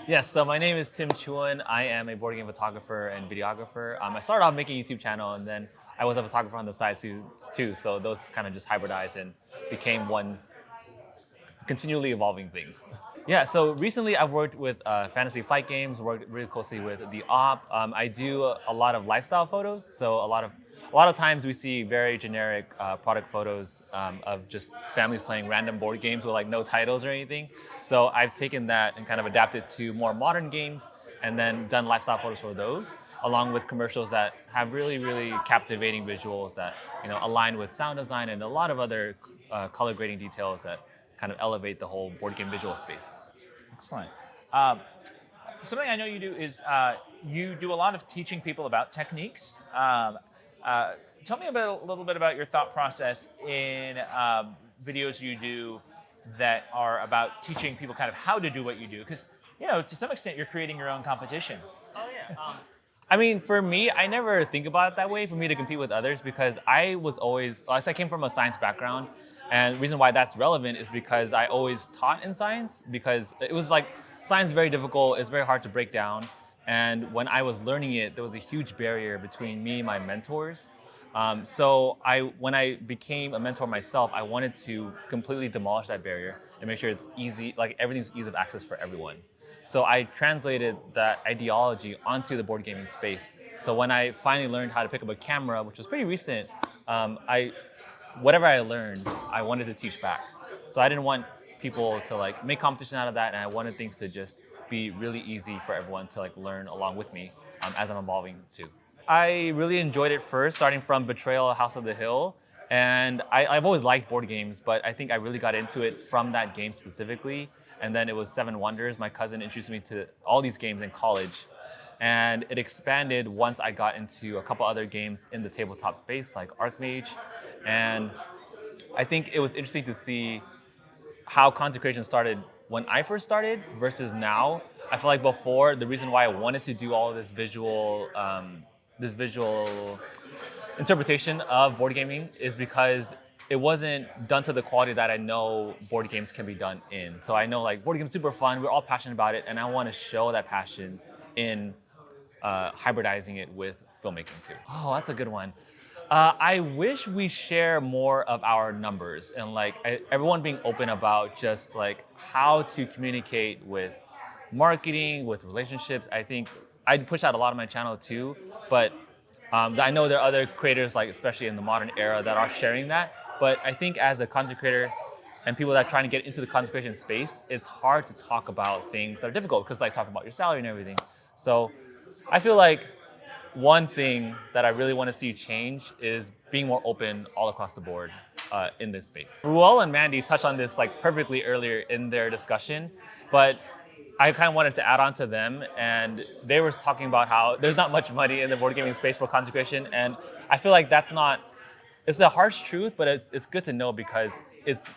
Yes, so my name is Tim Chun. I am a board game photographer and videographer. I started off making a YouTube channel, and then I was a photographer on the side too. So those kind of just hybridized and became one continually evolving thing. Yeah, so recently I've worked with fantasy fight games, worked really closely with the op. I do a lot of lifestyle photos, so a lot of times we see very generic product photos of just families playing random board games with like no titles or anything. So I've taken that and kind of adapted to more modern games, and then done lifestyle photos for those, along with commercials that have really captivating visuals that align with sound design and a lot of other color grading details that kind of elevate the whole board game visual space. Excellent. Something I know you do is you do a lot of teaching people about techniques. Uh, Tell me a little bit about your thought process in videos you do that are about teaching people kind of how to do what you do. Because, to some extent, you're creating your own competition. Oh yeah. I mean, for me, I never think about it that way. For me to compete with others, because I came from a science background, and the reason why that's relevant is because I always taught in science because it was like science is very difficult. It's very hard to break down, and when I was learning it, there was a huge barrier between me and my mentors. When I became a mentor myself, I wanted to completely demolish that barrier and make sure it's easy, like everything's ease of access for everyone. So I translated that ideology onto the board gaming space. So when I finally learned how to pick up a camera, which was pretty recent, I whatever I learned, I wanted to teach back. So I didn't want people to like make competition out of that, and I wanted things to just be really easy for everyone to like learn along with me as I'm evolving too. I really enjoyed it first, starting from Betrayal, House of the Hill. And I've always liked board games, but I think I really got into it from that game specifically. And then it was Seven Wonders. My cousin introduced me to all these games in college. And it expanded once I got into a couple other games in the tabletop space, like Archmage. And I think it was interesting to see how content creation started when I first started versus now. I feel like before, the reason why I wanted to do all of this visual interpretation of board gaming is because it wasn't done to the quality that I know board games can be done in. So I know like board games super fun. We're all passionate about it, and I want to show that passion in hybridizing it with filmmaking too. Oh, that's a good one. I wish we share more of our numbers and like everyone being open about just like how to communicate with marketing, with relationships. I think I push out a lot of my channel too, but I know there are other creators, like especially in the modern era, that are sharing that. But I think as a content creator and people that are trying to get into the content creation space, it's hard to talk about things that are difficult because like talking about your salary and everything. So I feel like one thing that I really want to see change is being more open all across the board in this space. Ruel and Mandy touched on this like perfectly earlier in their discussion, but I kind of wanted to add on to them, and they were talking about how there's not much money in the board gaming space for content creation, and I feel like it's the harsh truth, but it's good to know because it's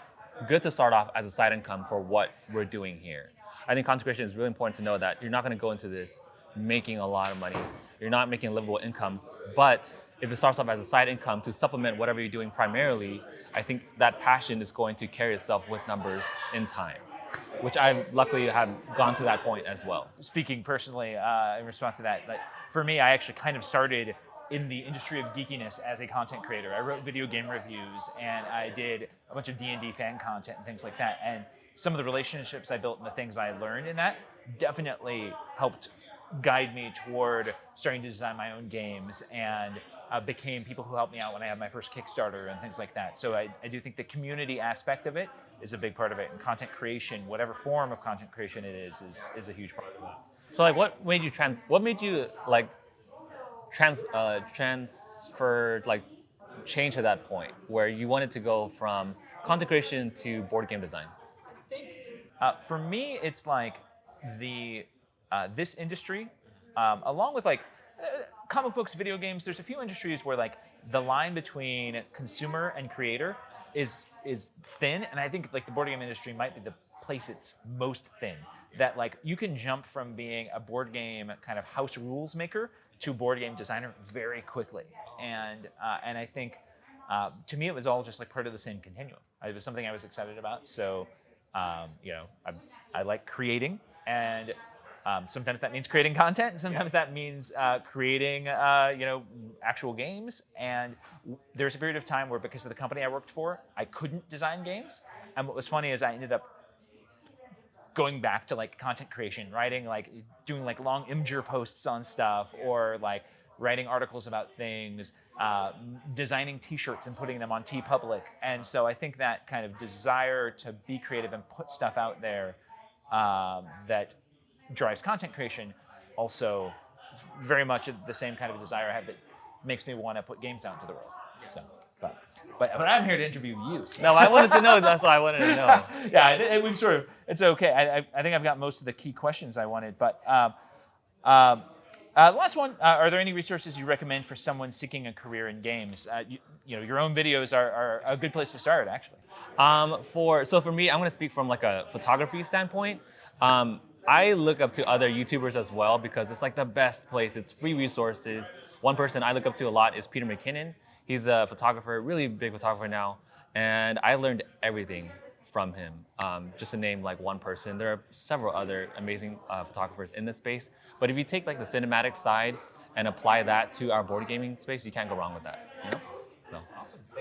good to start off as a side income for what we're doing here. I think content creation is really important to know that you're not going to go into this making a lot of money. You're not making a livable income, but if it starts off as a side income to supplement whatever you're doing primarily, I think that passion is going to carry itself with numbers in time, which I luckily have gone to that point as well. Speaking personally, in response to that, like for me, I actually kind of started in the industry of geekiness as a content creator. I wrote video game reviews, and I did a bunch of D&D fan content and things like that. And some of the relationships I built and the things I learned in that definitely helped guide me toward starting to design my own games, and became people who helped me out when I had my first Kickstarter and things like that. So I do think the community aspect of it is a big part of it, and content creation, whatever form of content creation it is a huge part of it. So like, what made you like transfer like change to that point where you wanted to go from content creation to board game design? For me, it's like the this industry, along with like comic books, video games. There's a few industries where like the line between consumer and creator is thin, and I think like the board game industry might be the place it's most thin. That like you can jump from being a board game kind of house rules maker to board game designer very quickly, and I think to me it was all just like part of the same continuum. It was something I was excited about, so I like creating, and Sometimes that means creating content, and sometimes that means creating, actual games. And there's a period of time where, because of the company I worked for, I couldn't design games. And what was funny is I ended up going back to like content creation, writing, like doing like long Imgur posts on stuff, or like writing articles about things, designing T-shirts and putting them on TeePublic. And so I think that kind of desire to be creative and put stuff out there that drives content creation also is very much the same kind of desire I have that makes me want to put games out into the world. So, but I'm here to interview you. So. No, I wanted to know. That's why I wanted to know. Yeah, we've sort of, it's okay. I think I've got most of the key questions I wanted, but last one, are there any resources you recommend for someone seeking a career in games? Your own videos are a good place to start, actually. For me, I'm going to speak from like a photography standpoint. I look up to other YouTubers as well because it's like the best place. It's free resources. One person I look up to a lot is Peter McKinnon. He's a photographer, really big photographer now, and I learned everything from him. Just to name like one person, there are several other amazing photographers in this space. But if you take like the cinematic side and apply that to our board gaming space, you can't go wrong with that. You know? So. Awesome.